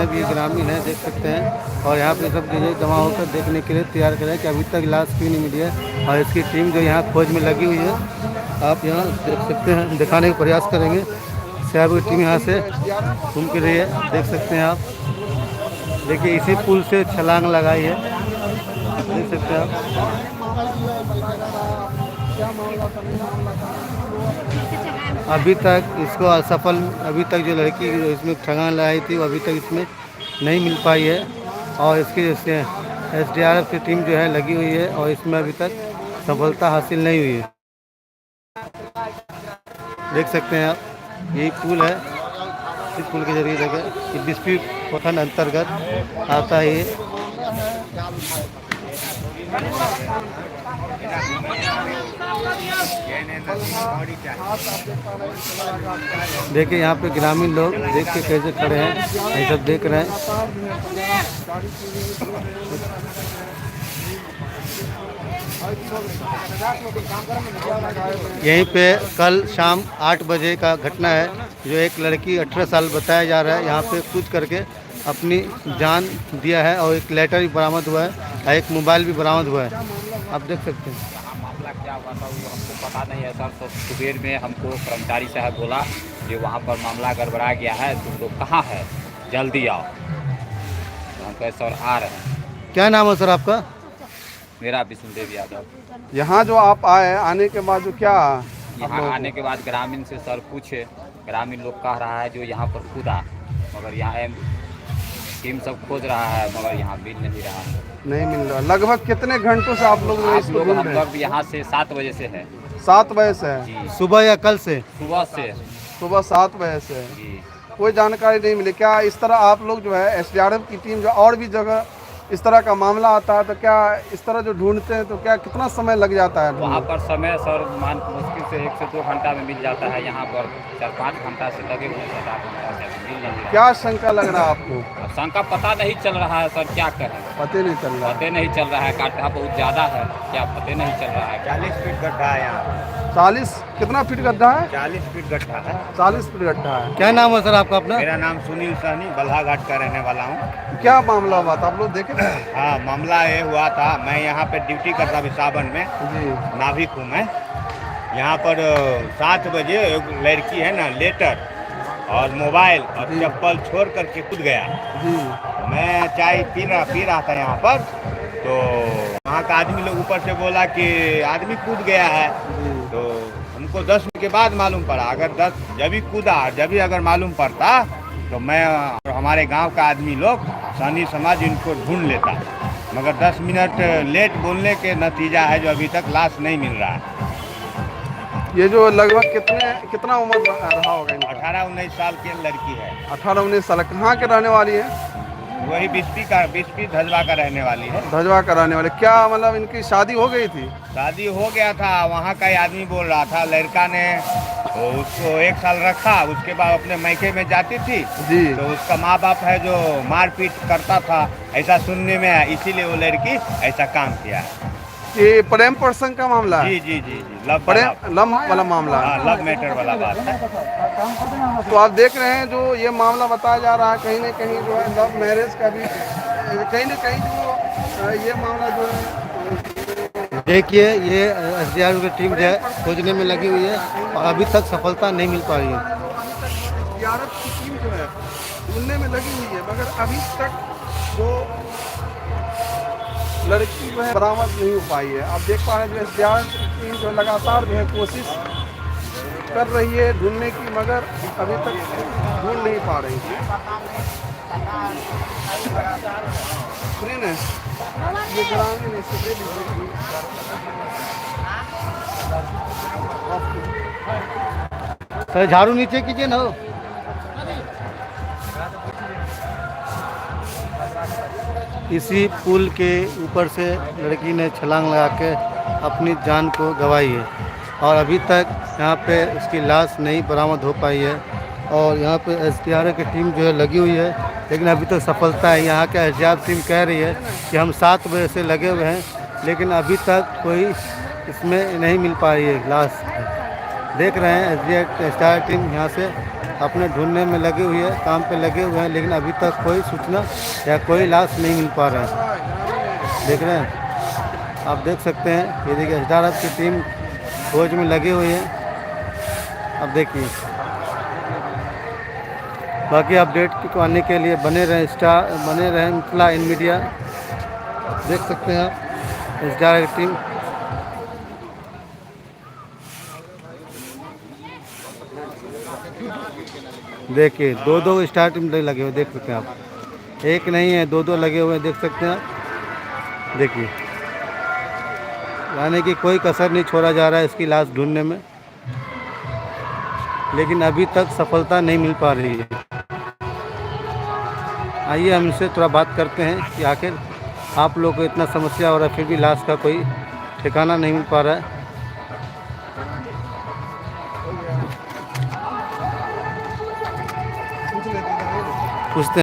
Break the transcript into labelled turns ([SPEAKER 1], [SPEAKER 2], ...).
[SPEAKER 1] सब ये ग्रामीण है, देख सकते हैं। और यहाँ पे सब चीज़ें जमा होकर देखने के लिए तैयार करें कि अभी तक लाश क्यों नहीं मिली है। और इसकी टीम जो यहाँ खोज में लगी हुई है, आप यहाँ देख सकते हैं, दिखाने का प्रयास करेंगे। शहर की टीम यहाँ से घूम के रही है, देख सकते हैं आप। देखिए इसी पुल से छलांग लगाई है, देख सकते हैं आप। अभी तक इसको असफल, अभी तक जो लड़की इसमें छलांग लगाई थी वो अभी तक इसमें नहीं मिल पाई है। और इसकी जैसे एसडीआरएफ की टीम जो है लगी हुई है और इसमें अभी तक सफलता हासिल नहीं हुई है। देख सकते हैं आप, यही पुल है। इस पुल के जरिए जगह ये बिस्पी प्रखंड अंतर्गत आता है। देखिए यहाँ पे ग्रामीण लोग देख के कैसे खड़े हैं, ये सब देख रहे हैं। यहीं पे कल शाम 8 बजे का घटना है, जो एक लड़की 18 साल बताया जा रहा है यहाँ पे कूद करके अपनी जान दिया है। और एक लेटर भी बरामद हुआ है और एक मोबाइल भी बरामद हुआ है, आप देख सकते हैं।
[SPEAKER 2] मामला क्या हुआ था वो हमको पता नहीं है सर। तो सुबह में हमको कर्मचारी साहब बोला कि वहाँ पर मामला गड़बड़ा गया है, तुम लोग कहाँ है, जल्दी आओ। तो हम कहे सर आ रहे हैं।
[SPEAKER 1] क्या नाम है सर आपका?
[SPEAKER 2] मेरा विष्णुदेव यादव।
[SPEAKER 3] यहाँ जो आप आए, आने के बाद जो क्या
[SPEAKER 2] यहाँ आने के बाद ग्रामीण से सर पूछे, ग्रामीण लोग कह रहा है जो यहाँ पर कूदा, मगर यहाँ टीम सब खोज रहा है मगर यहाँ मिल नहीं रहा है।
[SPEAKER 3] नहीं मिल रहा। लगभग कितने घंटों से आप लोग इसको ढूंढ रहे हैं?
[SPEAKER 2] हम यहाँ से 7 बजे से है।
[SPEAKER 3] 7 बजे से है?
[SPEAKER 2] जी।
[SPEAKER 1] सुबह या कल से?
[SPEAKER 2] सुबह से।
[SPEAKER 3] सुबह 7 बजे से
[SPEAKER 2] जी।
[SPEAKER 3] कोई जानकारी नहीं मिली क्या? इस तरह आप लोग जो है एसडीआरएफ की टीम जो और भी जगह इस तरह का मामला आता है तो क्या इस तरह जो ढूंढते हैं तो क्या कितना समय लग जाता है?
[SPEAKER 2] वहाँ पर समय सर मुश्किल से 1 से 2 घंटा में मिल जाता है। यहाँ पर 4-5 घंटा से लगे हुए 7-8 घंटा से मिल नहीं रहा।
[SPEAKER 3] क्या शंका लग रहा है आपको?
[SPEAKER 2] शंका पता नहीं चल रहा है सर, क्या करें,
[SPEAKER 3] पता नहीं चल रहा।
[SPEAKER 2] पते नहीं चल रहा है। काटा बहुत ज़्यादा है, क्या पते नहीं चल रहा है।
[SPEAKER 4] 40 फीट गड्ढा है यहाँ।
[SPEAKER 3] 40 कितना फीट गड्ढा है?
[SPEAKER 4] 40 फीट गड्ढा है।
[SPEAKER 3] 40 फीट गड्ढा है।
[SPEAKER 1] क्या नाम है सर आपका अपना?
[SPEAKER 4] मेरा नाम सुनील सहनी, बल्हा घाट का रहने वाला हूँ।
[SPEAKER 3] क्या मामला हुआ था, आप लोग देखे थे?
[SPEAKER 4] हाँ, मामला ये हुआ था, मैं यहाँ पे ड्यूटी करता था सावन में,
[SPEAKER 3] जी।
[SPEAKER 4] नाभिक हूँ मैं। यहाँ पर 7 बजे एक लड़की है ना, लेटर और मोबाइल और चप्पल छोड़ करके कूद गया।
[SPEAKER 3] जी।
[SPEAKER 4] मैं चाय पी रहा था यहाँ पर, तो वहाँ का आदमी लोग ऊपर से बोला कि आदमी कूद गया है। तो हमको 10 मिनट के बाद मालूम पड़ा। अगर 10 जब भी कूदा, जब भी अगर मालूम पड़ता तो मैं और हमारे गांव का आदमी लोग सहनी समाज इनको ढूंढ लेता। मगर 10 मिनट लेट बोलने के नतीजा है जो अभी तक लाश नहीं मिल रहा है।
[SPEAKER 3] ये जो लगभग कितना उम्र रहा होगा?
[SPEAKER 4] 18-19 साल की लड़की है।
[SPEAKER 3] 18-19 साल। कहाँ के रहने वाली है?
[SPEAKER 4] वही बिस्पी धजवा का रहने वाली है।
[SPEAKER 3] धजवा का रहने वाले। क्या मतलब इनकी शादी हो गई थी?
[SPEAKER 4] शादी हो गया था। वहाँ का ही आदमी बोल रहा था, लड़का ने उसको 1 साल रखा, उसके बाद अपने मैके में जाती थी
[SPEAKER 3] जी।
[SPEAKER 4] तो उसका माँ बाप है जो मारपीट करता था, ऐसा सुनने में है, इसीलिए वो लड़की ऐसा काम किया है।
[SPEAKER 3] ये प्रेम प्रसंग का मामला है?
[SPEAKER 4] जी जी जी जी, लव
[SPEAKER 3] वाला मामला है।
[SPEAKER 4] हाँ, लव मैटर वाला बात है।
[SPEAKER 3] तो आप देख रहे हैं जो ये मामला बताया जा रहा है, कहीं न कहीं जो है लव मैरिज का भी कहीं न कहीं जो ये मामला जो है।
[SPEAKER 1] देखिए ये एसडीआरएफ की टीम जो है खोजने में लगी हुई है और अभी तक सफलता नहीं मिल पा रही है।
[SPEAKER 3] एसडीआरएफ की टीम जो है ढूंढने में लगी हुई है, मगर अभी तक जो लड़की जो है बरामद नहीं हो पाई है। आप देख पा रहे हैं जो एसडीआरएफ की टीम जो लगातार जो है कोशिश कर रही है ढूंढने की, मगर अभी तक ढूंढ नहीं पा रही है। ये ग्रामीण
[SPEAKER 1] सर झाड़ू नीचे कीजिए ना। इसी पुल के ऊपर से लड़की ने छलांग लगा के अपनी जान को गंवाई है और अभी तक यहाँ पे उसकी लाश नहीं बरामद हो पाई है। और यहाँ पे एसडीआरएफ की टीम जो है लगी हुई है, लेकिन अभी तक सफलता है। यहाँ का एसडीआरएफ टीम कह रही है कि हम 7 बजे से लगे हुए हैं, लेकिन अभी तक कोई इसमें नहीं मिल पा रही है लाश। देख रहे हैं एसडीआरएफ टीम यहाँ से अपने ढूंढने में लगे हुए हैं, काम पे लगे हुए हैं, लेकिन अभी तक कोई सूचना या कोई लाश नहीं मिल पा रहा है। देख रहे हैं, आप देख सकते हैं, ये देखिए एसडीआरएफ की टीम खोज में लगे हुए हैं। अब देखिए, बाकी अपडेट को आने के लिए बने रहें मिथिला इन मीडिया। देख सकते हैं आप एसडीआरएफ की टीम। देखिए दो स्टार टीम लगे हुए, देख सकते हैं आप, एक नहीं है दो लगे हुए हैं, देख सकते हैं आप। देखिए, यानी कि कोई कसर नहीं छोड़ा जा रहा है इसकी लाश ढूंढने में, लेकिन अभी तक सफलता नहीं मिल पा रही है। आइए हम इनसे थोड़ा बात करते हैं कि आखिर आप लोगों को इतना समस्या हो रहा है फिर भी लाश का कोई ठिकाना नहीं मिल पा रहा है। पूछते